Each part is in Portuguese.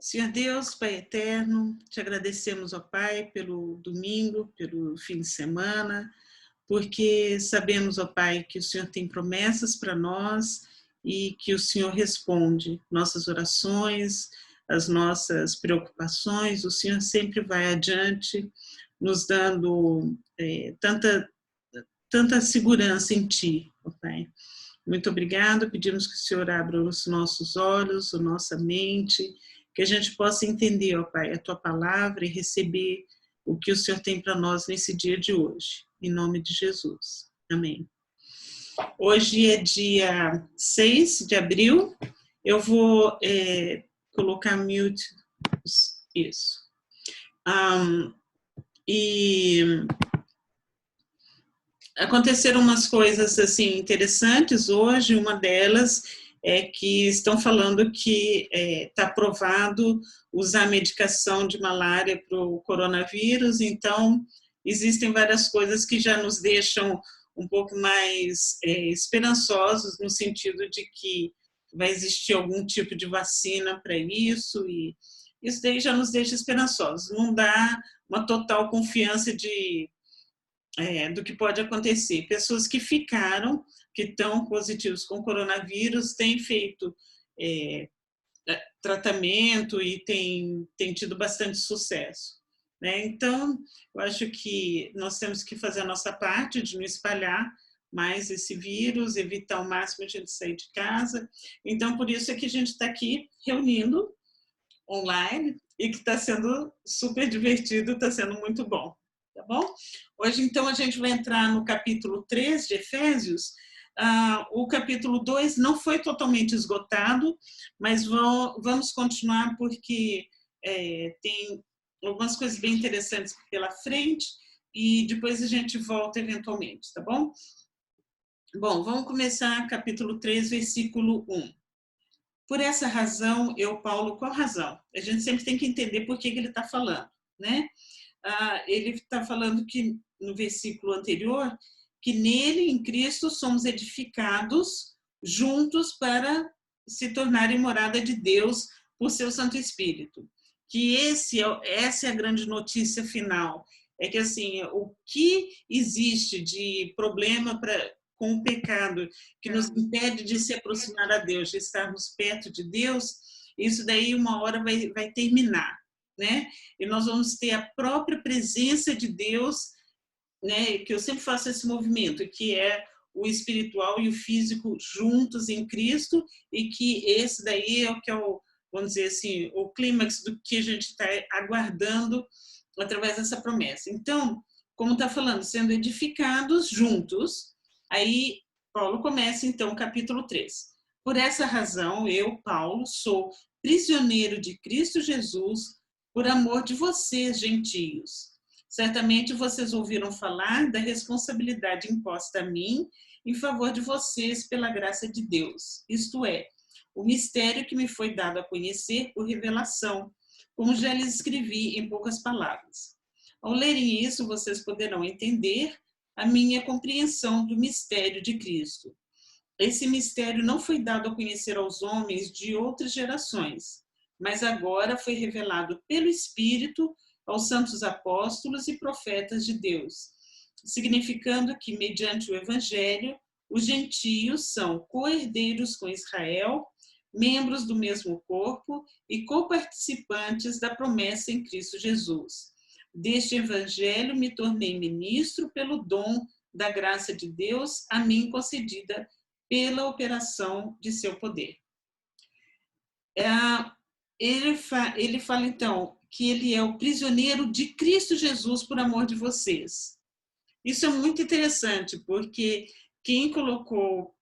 Senhor Deus, Pai eterno, te agradecemos, ó Pai, pelo domingo, pelo fim de semana, porque sabemos, ó Pai, que o Senhor tem promessas para nós e que o Senhor responde nossas orações, as nossas preocupações. O Senhor sempre vai adiante, nos dando tanta segurança em Ti, ó Pai. Muito obrigado, pedimos que o Senhor abra os nossos olhos, a nossa mente, que a gente possa entender, ó Pai, a Tua palavra e receber o que o Senhor tem para nós nesse dia de hoje. Em nome de Jesus. Amém. Hoje é dia 6 de abril. Eu vou colocar mute. Isso. E aconteceram umas coisas assim interessantes hoje. Uma delas é que estão falando que está provado usar medicação de malária para o coronavírus. Então existem várias coisas que já nos deixam um pouco mais esperançosos, no sentido de que vai existir algum tipo de vacina para isso, e isso daí já nos deixa esperançosos. Não dá uma total confiança do que pode acontecer. Pessoas que ficaram, que estão positivos com coronavírus, têm feito tratamento e têm tido bastante sucesso. Né? Então, eu acho que nós temos que fazer a nossa parte de não espalhar mais esse vírus, evitar o máximo de gente sair de casa. Então, por isso é que a gente está aqui reunindo online e que está sendo super divertido, está sendo muito bom. Tá bom? Hoje, então, a gente vai entrar no capítulo 3 de Efésios. O capítulo 2 não foi totalmente esgotado, mas vamos continuar porque tem algumas coisas bem interessantes pela frente e depois a gente volta eventualmente, tá bom? Bom, vamos começar capítulo 3, versículo 1. Por essa razão, eu, Paulo, qual razão? A gente sempre tem que entender por que ele está falando, né? Ele está falando que, no versículo anterior, que nele, em Cristo, somos edificados juntos para se tornarem morada de Deus por seu Santo Espírito. Que essa é a grande notícia final. É que, assim, o que existe de problema com o pecado que nos impede de se aproximar a Deus, de estarmos perto de Deus, isso daí uma hora vai terminar, né? E nós vamos ter a própria presença de Deus, né? Que eu sempre faço esse movimento, que é o espiritual e o físico juntos em Cristo, e que esse daí é o que é o, vamos dizer assim, o clímax do que a gente está aguardando através dessa promessa. Então, como está falando, sendo edificados juntos, aí Paulo começa então o capítulo 3. Por essa razão, eu, Paulo, sou prisioneiro de Cristo Jesus por amor de vocês, gentios. Certamente vocês ouviram falar da responsabilidade imposta a mim em favor de vocês pela graça de Deus, isto é, o mistério que me foi dado a conhecer por revelação, como já lhes escrevi em poucas palavras. Ao lerem isso, vocês poderão entender a minha compreensão do mistério de Cristo. Esse mistério não foi dado a conhecer aos homens de outras gerações, mas agora foi revelado pelo Espírito aos santos apóstolos e profetas de Deus, significando que, mediante o Evangelho, os gentios são co-herdeiros com Israel, membros do mesmo corpo e coparticipantes da promessa em Cristo Jesus. Deste Evangelho me tornei ministro pelo dom da graça de Deus a mim concedida pela operação de seu poder. Ele fala, então, que ele é o prisioneiro de Cristo Jesus por amor de vocês. Isso é muito interessante, porque quem colocou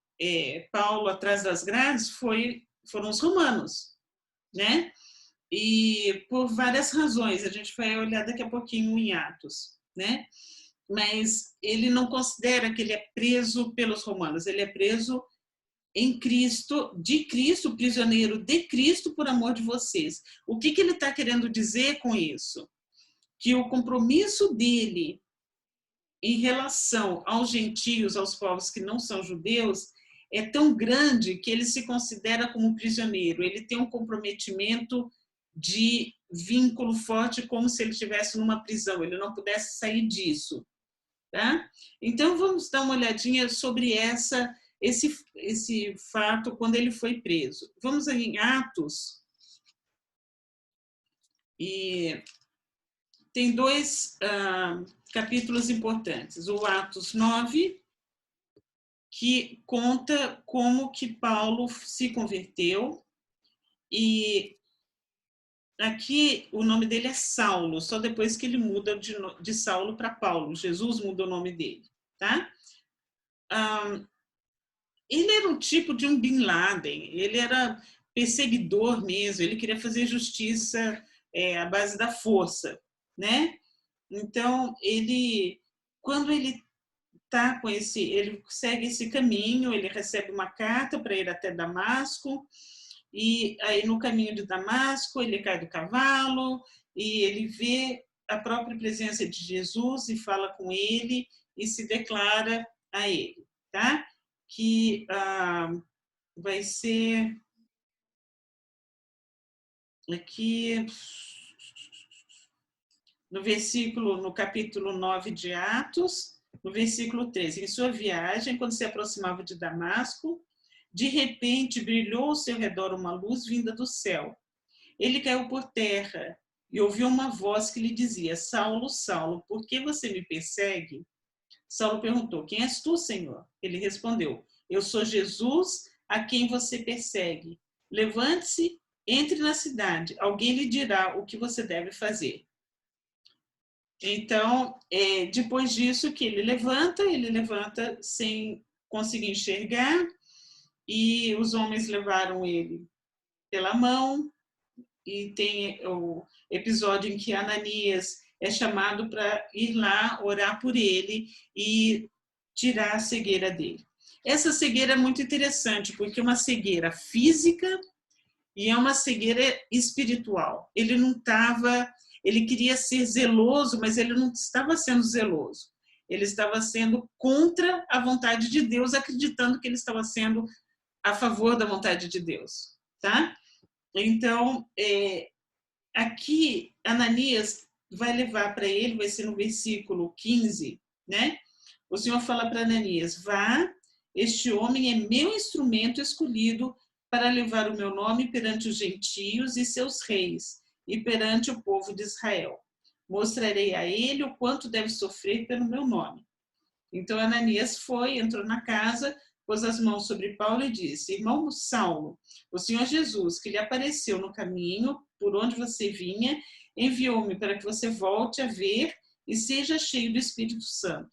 Paulo atrás das grades foram os romanos, né? E por várias razões, a gente vai olhar daqui a pouquinho em Atos, né? Mas ele não considera que ele é preso pelos romanos, ele é preso em Cristo, de Cristo, prisioneiro de Cristo por amor de vocês. O que ele está querendo dizer com isso? Que o compromisso dele em relação aos gentios, aos povos que não são judeus, é tão grande que ele se considera como prisioneiro, ele tem um comprometimento de vínculo forte, como se ele estivesse numa prisão, ele não pudesse sair disso. Tá? Então, vamos dar uma olhadinha sobre esse fato quando ele foi preso. Vamos aí em Atos, e tem dois capítulos importantes. O Atos 9, que conta como que Paulo se converteu, e aqui o nome dele é Saulo, só depois que ele muda de Saulo para Paulo. Jesus muda o nome dele. Tá? Ele era um tipo de um Bin Laden, ele era perseguidor mesmo, ele queria fazer justiça à base da força, né? Então, quando ele tá com ele segue esse caminho, ele recebe uma carta para ir até Damasco, e aí no caminho de Damasco ele cai do cavalo e ele vê a própria presença de Jesus e fala com ele e se declara a ele, tá? Que vai ser aqui no capítulo 9 de Atos, no versículo 13. Em sua viagem, quando se aproximava de Damasco, de repente brilhou ao seu redor uma luz vinda do céu. Ele caiu por terra e ouviu uma voz que lhe dizia: Saulo, Saulo, por que você me persegue? Saulo perguntou: quem és tu, Senhor? Ele respondeu: eu sou Jesus, a quem você persegue. Levante-se, entre na cidade, alguém lhe dirá o que você deve fazer. Então, depois disso que ele levanta sem conseguir enxergar, e os homens levaram ele pela mão, e tem o episódio em que Ananias é chamado para ir lá orar por ele e tirar a cegueira dele. Essa cegueira é muito interessante, porque é uma cegueira física e é uma cegueira espiritual. Ele queria ser zeloso, mas ele não estava sendo zeloso. Ele estava sendo contra a vontade de Deus, acreditando que ele estava sendo a favor da vontade de Deus, tá? Então, aqui, Ananias vai levar para ele, vai ser no versículo 15, né? O Senhor fala para Ananias: vá, este homem é meu instrumento escolhido para levar o meu nome perante os gentios e seus reis, e perante o povo de Israel. Mostrarei a ele o quanto deve sofrer pelo meu nome. Então, Ananias entrou na casa, pôs as mãos sobre Paulo e disse: irmão Saulo, o Senhor Jesus, que lhe apareceu no caminho por onde você vinha, enviou-me para que você volte a ver e seja cheio do Espírito Santo.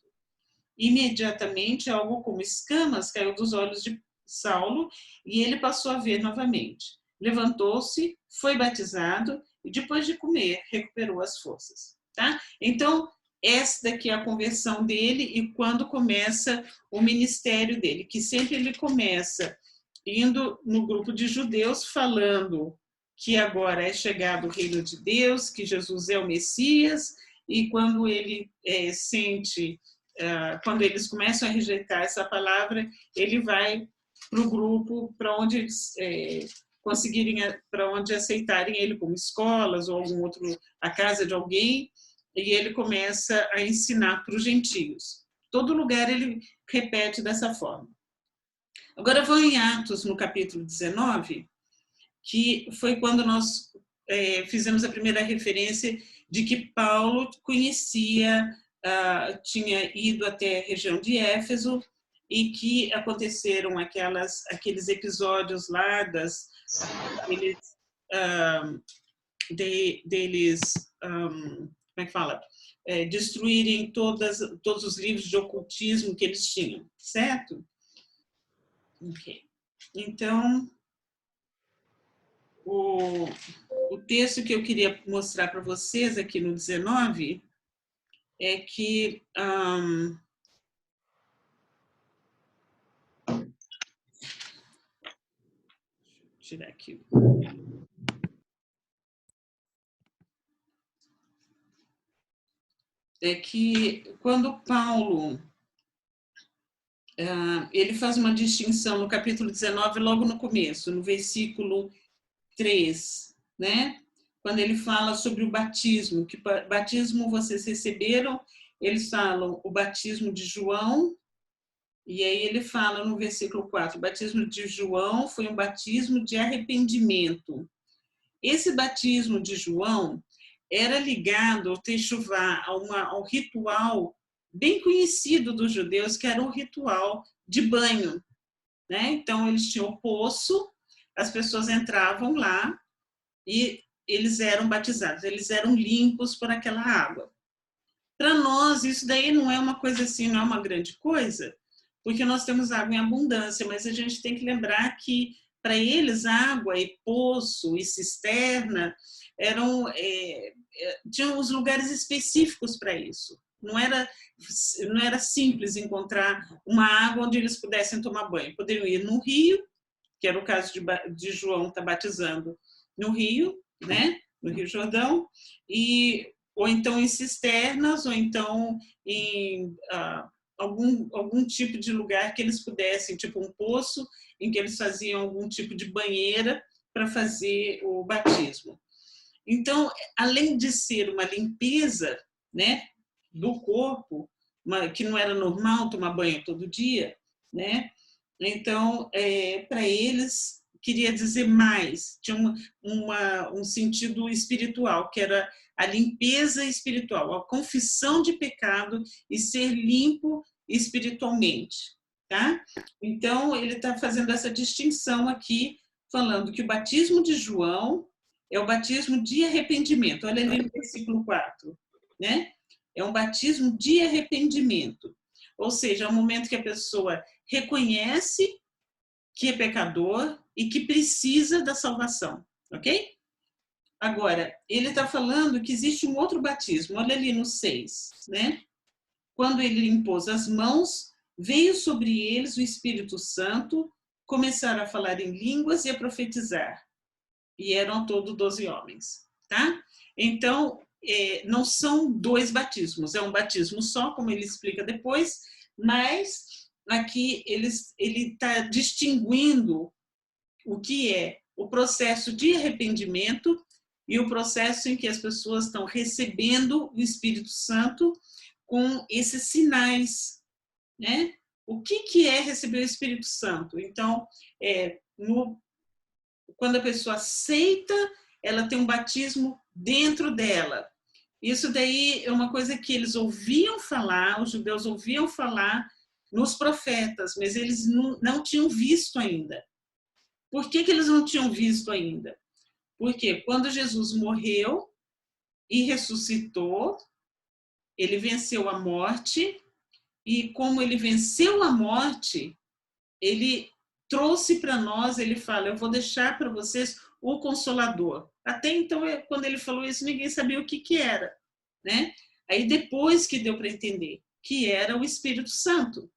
Imediatamente, algo como escamas caiu dos olhos de Saulo e ele passou a ver novamente. Levantou-se, foi batizado e, depois de comer, recuperou as forças. Tá? Então, essa daqui é a conversão dele e quando começa o ministério dele, que sempre ele começa indo no grupo de judeus falando que agora é chegado o reino de Deus, que Jesus é o Messias, e quando ele quando eles começam a rejeitar essa palavra, ele vai para o grupo para onde eles para onde aceitarem ele, como escolas ou a casa de alguém, e ele começa a ensinar para os gentios. Todo lugar ele repete dessa forma. Agora vou em Atos, no capítulo 19, que foi quando nós fizemos a primeira referência de que Paulo tinha ido até a região de Éfeso e que aconteceram aqueles episódios lá deles como é que fala? Destruírem todos os livros de ocultismo que eles tinham, certo? Ok. Então, o texto que eu queria mostrar para vocês aqui no 19 é que tirar aqui. É que quando Paulo ele faz uma distinção no capítulo 19, logo no começo, no versículo 3, né? quando ele fala sobre o batismo, que batismo vocês receberam, eles falam o batismo de João, e aí ele fala no versículo 4, o batismo de João foi um batismo de arrependimento. Esse batismo de João era ligado ao techuvá, ao ritual bem conhecido dos judeus, que era o ritual de banho, né? Então, eles tinham o poço, as pessoas entravam lá e eles eram batizados, eles eram limpos por aquela água. Para nós, isso daí não é uma coisa assim, não é uma grande coisa, porque nós temos água em abundância, mas a gente tem que lembrar que, para eles, água e poço e cisterna tinham os lugares específicos para isso. Não era simples encontrar uma água onde eles pudessem tomar banho. Poderiam ir no rio, que era o caso de João estar batizando no rio, né? No Rio Jordão, ou então em cisternas, ou então em algum tipo de lugar que eles pudessem, tipo um poço, em que eles faziam algum tipo de banheira para fazer o batismo. Então, além de ser uma limpeza, né, do corpo, que não era normal tomar banho todo dia, né? Então, para eles, queria dizer mais, tinha um sentido espiritual, que era a limpeza espiritual, a confissão de pecado e ser limpo espiritualmente, tá? Então, ele está fazendo essa distinção aqui, falando que o batismo de João é o batismo de arrependimento. Olha ali no versículo 4, né? É um batismo de arrependimento. Ou seja, é o momento que a pessoa reconhece que é pecador e que precisa da salvação, ok? Agora, ele está falando que existe um outro batismo, olha ali no 6, né? Quando ele impôs as mãos, veio sobre eles o Espírito Santo, começaram a falar em línguas e a profetizar. E eram ao todo 12 homens, tá? Então, não são dois batismos, é um batismo só, como ele explica depois, mas aqui ele está distinguindo o que é o processo de arrependimento e o processo em que as pessoas estão recebendo o Espírito Santo com esses sinais, né? O que é receber o Espírito Santo? Então, quando a pessoa aceita, ela tem um batismo dentro dela. Isso daí é uma coisa que eles ouviam falar, os judeus ouviam falar nos profetas, mas eles não tinham visto ainda. Por que eles não tinham visto ainda? Porque quando Jesus morreu e ressuscitou, ele venceu a morte, e como ele venceu a morte, ele trouxe para nós, ele fala, eu vou deixar para vocês o Consolador. Até então, quando ele falou isso, ninguém sabia o que era, né? Aí depois que deu para entender que era o Espírito Santo.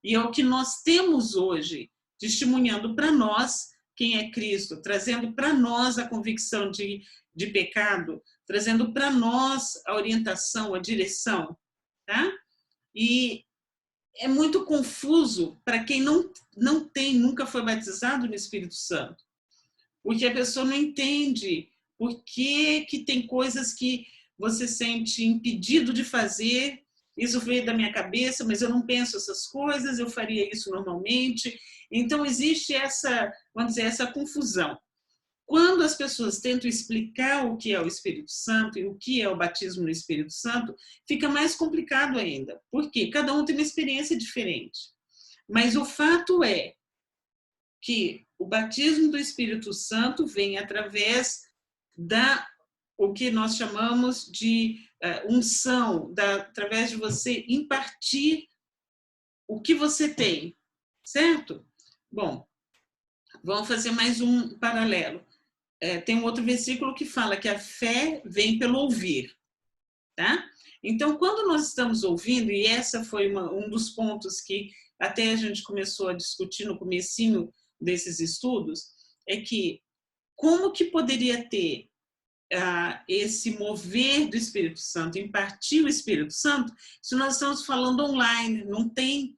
E é o que nós temos hoje, testemunhando para nós quem é Cristo, trazendo para nós a convicção de pecado, trazendo para nós a orientação, a direção, tá? E é muito confuso para quem não tem, nunca foi batizado no Espírito Santo, porque a pessoa não entende por que tem coisas que você sente impedido de fazer. Isso veio da minha cabeça, mas eu não penso essas coisas, eu faria isso normalmente. Então, existe vamos dizer, essa confusão. Quando as pessoas tentam explicar o que é o Espírito Santo e o que é o batismo no Espírito Santo, fica mais complicado ainda, porque cada um tem uma experiência diferente. Mas o fato é que o batismo do Espírito Santo vem através o que nós chamamos de unção, através de você impartir o que você tem, certo? Bom, vamos fazer mais um paralelo. Tem um outro versículo que fala que a fé vem pelo ouvir, tá? Então, quando nós estamos ouvindo, e essa foi um dos pontos que até a gente começou a discutir no comecinho desses estudos, é que como que poderia ter esse mover do Espírito Santo, impartir o Espírito Santo, se nós estamos falando online, não tem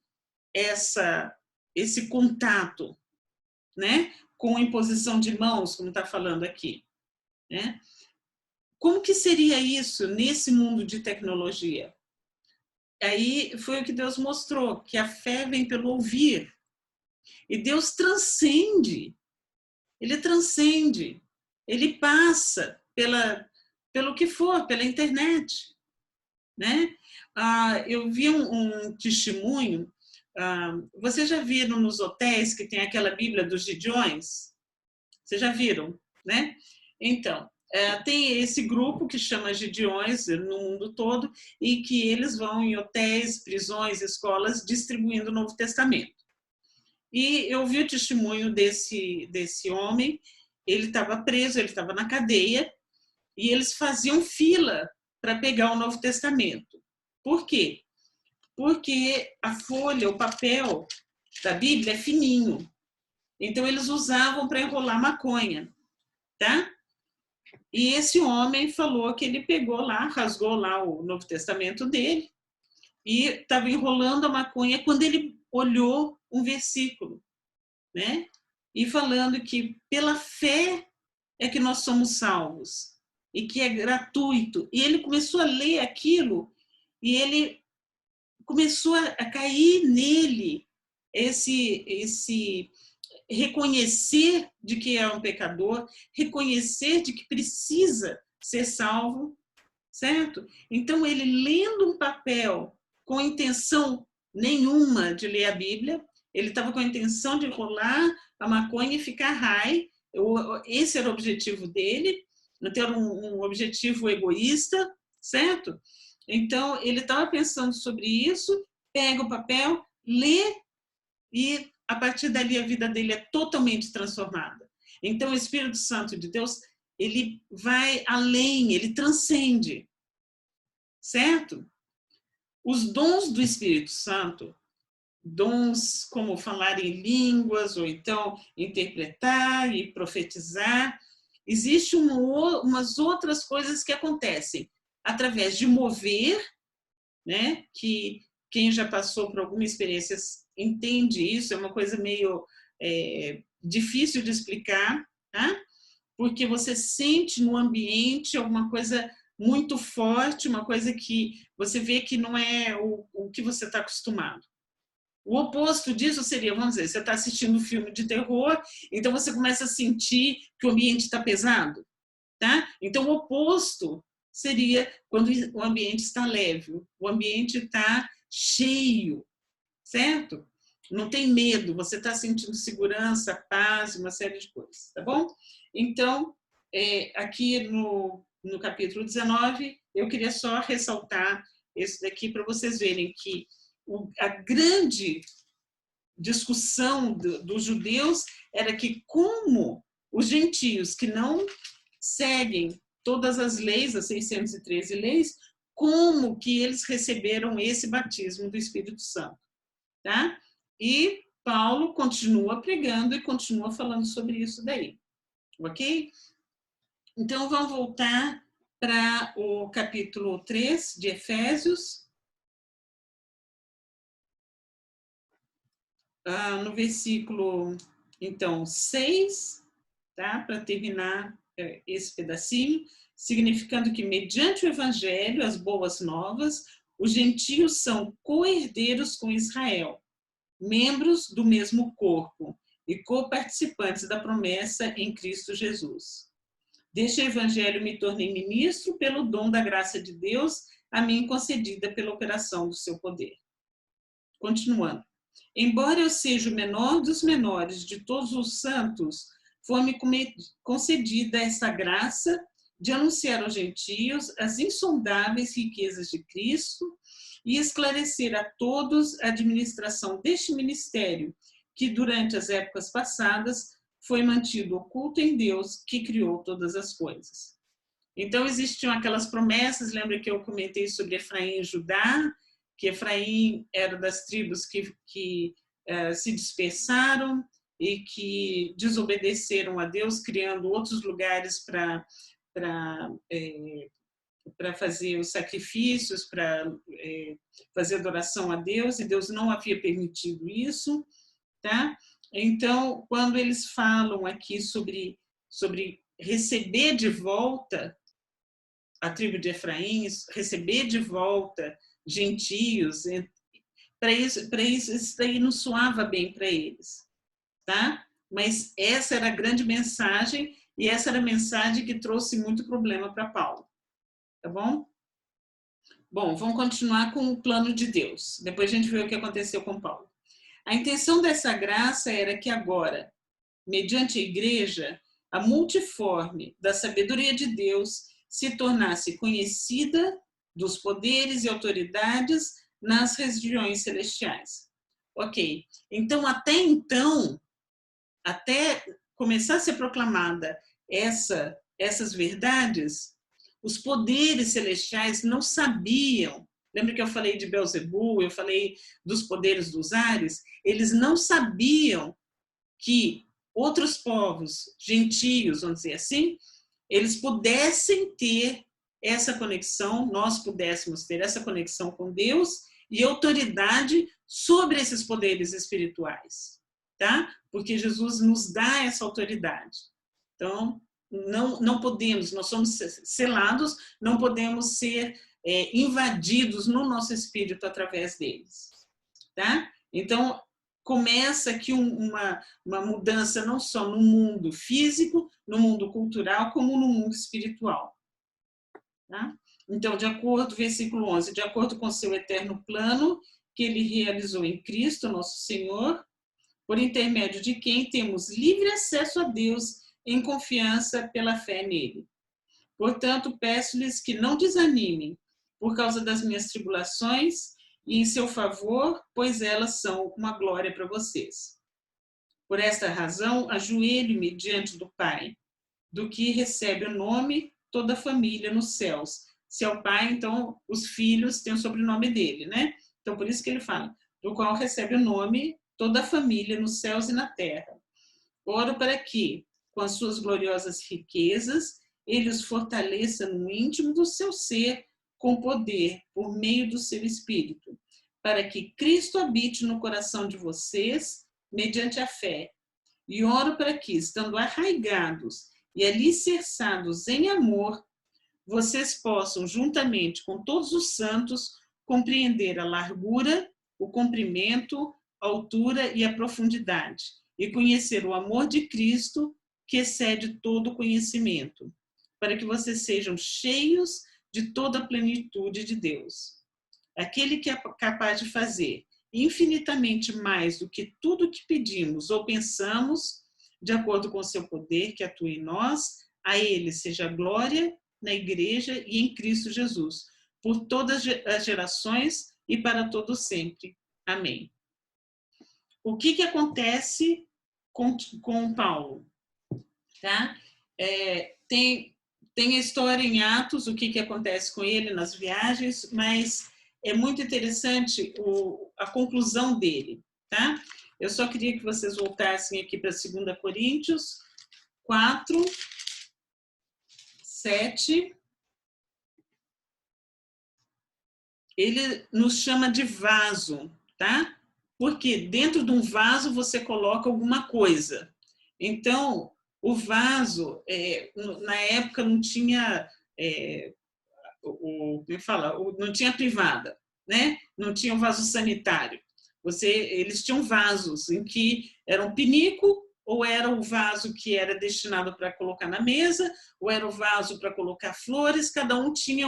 esse contato, né, com imposição de mãos, como está falando aqui, né? como que seria isso nesse mundo de tecnologia? Aí foi o que Deus mostrou, que a fé vem pelo ouvir. E Deus transcende, ele transcende, ele passa pelo que for, pela internet, né? Eu vi um testemunho, vocês já viram nos hotéis que tem aquela Bíblia dos Gideões? Vocês já viram, né? Então, tem esse grupo que chama Gideões no mundo todo e que eles vão em hotéis, prisões, escolas, distribuindo o Novo Testamento. E eu vi o testemunho desse homem, ele estava preso, ele estava na cadeia, e eles faziam fila para pegar o Novo Testamento. Por quê? Porque a folha, o papel da Bíblia é fininho. Então, eles usavam para enrolar maconha, tá? E esse homem falou que ele pegou lá, rasgou lá o Novo Testamento dele e estava enrolando a maconha quando ele olhou um versículo, né? E falando que pela fé é que nós somos salvos e que é gratuito. E ele começou a ler aquilo e ele começou a cair nele esse reconhecer de que é um pecador, reconhecer de que precisa ser salvo, certo? Então, ele lendo um papel com intenção nenhuma de ler a Bíblia, ele estava com a intenção de rolar a maconha e ficar high, esse era o objetivo dele, não ter um objetivo egoísta, certo? Então, ele estava pensando sobre isso, pega o papel, lê e a partir dali a vida dele é totalmente transformada. Então, o Espírito Santo de Deus, ele vai além, ele transcende, certo? Os dons do Espírito Santo, dons como falar em línguas, ou então interpretar e profetizar, existem umas outras coisas que acontecem através de mover, né? Que quem já passou por alguma experiência entende isso, é uma coisa meio difícil de explicar, tá? Porque você sente no ambiente alguma coisa muito forte, uma coisa que você vê que não é o que você está acostumado. O oposto disso seria, vamos dizer, você está assistindo um filme de terror, então você começa a sentir que o ambiente está pesado, tá? Então, o oposto seria quando o ambiente está leve, o ambiente está cheio, certo? Não tem medo, você está sentindo segurança, paz, uma série de coisas, tá bom? Então, aqui no capítulo 19, eu queria só ressaltar isso daqui para vocês verem que a grande discussão dos judeus era que como os gentios que não seguem todas as leis, as 613 leis, como que eles receberam esse batismo do Espírito Santo, tá? E Paulo continua pregando e continua falando sobre isso daí, ok? Então, vamos voltar para o capítulo 3 de Efésios, no versículo, então, 6, tá? Para terminar esse pedacinho, significando que, mediante o Evangelho, as boas novas, os gentios são co-herdeiros com Israel, membros do mesmo corpo e co-participantes da promessa em Cristo Jesus. Deste Evangelho me tornei ministro pelo dom da graça de Deus, a mim concedida pela operação do seu poder. Continuando. Embora eu seja o menor dos menores de todos os santos, foi-me concedida essa graça de anunciar aos gentios as insondáveis riquezas de Cristo e esclarecer a todos a administração deste ministério, que durante as épocas passadas foi mantido oculto em Deus, que criou todas as coisas. Então, existiam aquelas promessas, lembra que eu comentei sobre Efraim e Judá, que Efraim era das tribos que se dispersaram e que desobedeceram a Deus, criando outros lugares para fazer os sacrifícios, para fazer adoração a Deus, e Deus não havia permitido isso, tá? Então, quando eles falam aqui sobre receber de volta a tribo de Efraim, receber de volta gentios, para isso daí não soava bem para eles, tá? Mas essa era a grande mensagem, e essa era a mensagem que trouxe muito problema para Paulo, tá bom? Bom, vamos continuar com o plano de Deus. Depois a gente vê o que aconteceu com Paulo. A intenção dessa graça era que agora, mediante a igreja, a multiforme da sabedoria de Deus se tornasse conhecida dos poderes e autoridades nas regiões celestiais. Ok, então, até começar a ser proclamada essas verdades, os poderes celestiais não sabiam. Lembra que eu falei de Belzebu, eu falei dos poderes dos ares? Eles não sabiam que outros povos, gentios, vamos dizer assim, eles pudessem ter essa conexão, nós pudéssemos ter essa conexão com Deus e autoridade sobre esses poderes espirituais, tá? Porque Jesus nos dá essa autoridade. Então, não podemos, nós somos selados, não podemos ser invadidos no nosso espírito através deles, tá? Então, começa aqui uma mudança não só no mundo físico, no mundo cultural, como no mundo espiritual. Tá? Então, de acordo, versículo 11, de acordo com seu eterno plano, que ele realizou em Cristo, nosso Senhor, por intermédio de quem temos livre acesso a Deus em confiança pela fé nele. Portanto, peço-lhes que não desanimem por causa das minhas tribulações e em seu favor, pois elas são uma glória para vocês. Por esta razão, ajoelho-me diante do Pai, do que recebe o nome toda a família nos céus. Se é o Pai, então os filhos têm o sobrenome dele, né? Então, por isso que ele fala, do qual recebe o nome toda a família nos céus e na terra. Oro para que, com as suas gloriosas riquezas, ele os fortaleça no íntimo do seu ser, com poder, por meio do seu Espírito, para que Cristo habite no coração de vocês, mediante a fé. E oro para que, estando arraigados e alicerçados em amor, vocês possam, juntamente com todos os santos, compreender a largura, o comprimento, a altura e a profundidade, e conhecer o amor de Cristo, que excede todo conhecimento, para que vocês sejam cheios de toda a plenitude de Deus. Aquele que é capaz de fazer infinitamente mais do que tudo que pedimos ou pensamos, de acordo com o seu poder que atua em nós, a ele seja a glória na igreja e em Cristo Jesus, por todas as gerações e para todo sempre. Amém. O que acontece com Paulo? Tá? Tem a história em Atos, o que acontece com ele nas viagens, mas é muito interessante a conclusão dele. Tá? Eu só queria que vocês voltassem aqui para 2 Coríntios 4, 7. Ele nos chama de vaso, tá? Porque dentro de um vaso você coloca alguma coisa. Então, o vaso, na época não tinha, não tinha privada, né? Não tinha um vaso sanitário. Eles tinham vasos em que era um pinico, ou era o vaso que era destinado para colocar na mesa, ou era o vaso para colocar flores, cada um tinha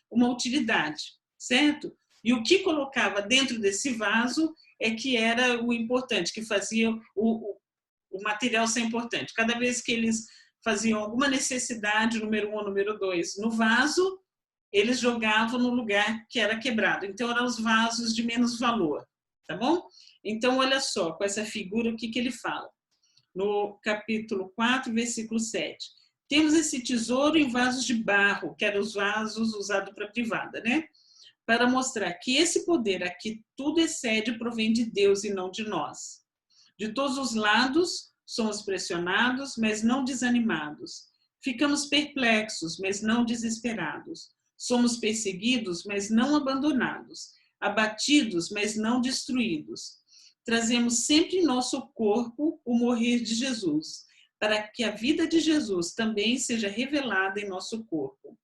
uma utilidade, certo? E o que colocava dentro desse vaso é que era o importante, que fazia o material ser importante. Cada vez que eles faziam alguma necessidade, número 1 ou número 2, no vaso, eles jogavam no lugar que era quebrado. Então, eram os vasos de menos valor, tá bom? Então, olha só, com essa figura, o que ele fala? No capítulo 4, versículo 7. Temos esse tesouro em vasos de barro, que eram os vasos usados para privada, né? Para mostrar que esse poder aqui tudo excede provém de Deus e não de nós. De todos os lados, somos pressionados, mas não desanimados. Ficamos perplexos, mas não desesperados. Somos perseguidos, mas não abandonados. Abatidos, mas não destruídos. Trazemos sempre em nosso corpo o morrer de Jesus, para que a vida de Jesus também seja revelada em nosso corpo.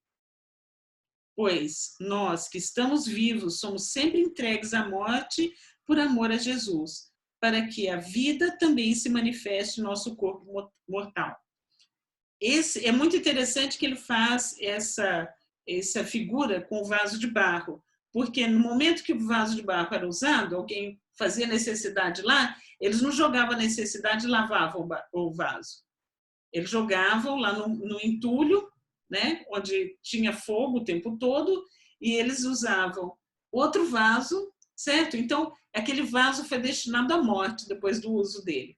pois nós que estamos vivos somos sempre entregues à morte por amor a Jesus, para que a vida também se manifeste no nosso corpo mortal. É muito interessante que ele faz essa figura com o vaso de barro, porque no momento que o vaso de barro era usado, alguém fazia necessidade lá, eles não jogavam a necessidade e lavavam o vaso. Eles jogavam lá no entulho, né, onde tinha fogo o tempo todo, e eles usavam outro vaso, certo? Então, aquele vaso foi destinado à morte depois do uso dele,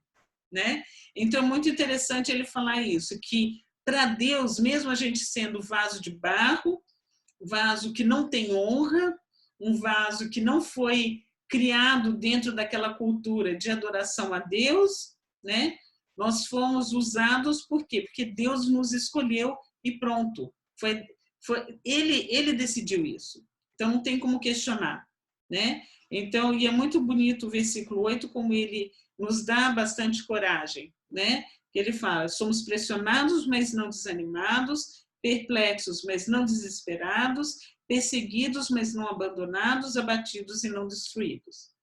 né? Então, é muito interessante ele falar isso, que para Deus, mesmo a gente sendo vaso de barro, vaso que não tem honra, um vaso que não foi criado dentro daquela cultura de adoração a Deus, né? Nós fomos usados por quê? Porque Deus nos escolheu e pronto. Ele decidiu isso. Então não tem como questionar, né? Então, e é muito bonito o versículo 8, como ele nos dá bastante coragem, né? Ele fala: somos pressionados, mas não desanimados, perplexos, mas não desesperados, perseguidos, mas não abandonados, abatidos e não destruídos.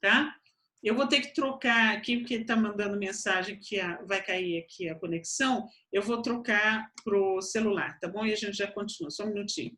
Tá? Eu vou ter que trocar aqui, porque está mandando mensagem que vai cair aqui a conexão. Eu vou trocar para o celular, tá bom? E a gente já continua. Só um minutinho.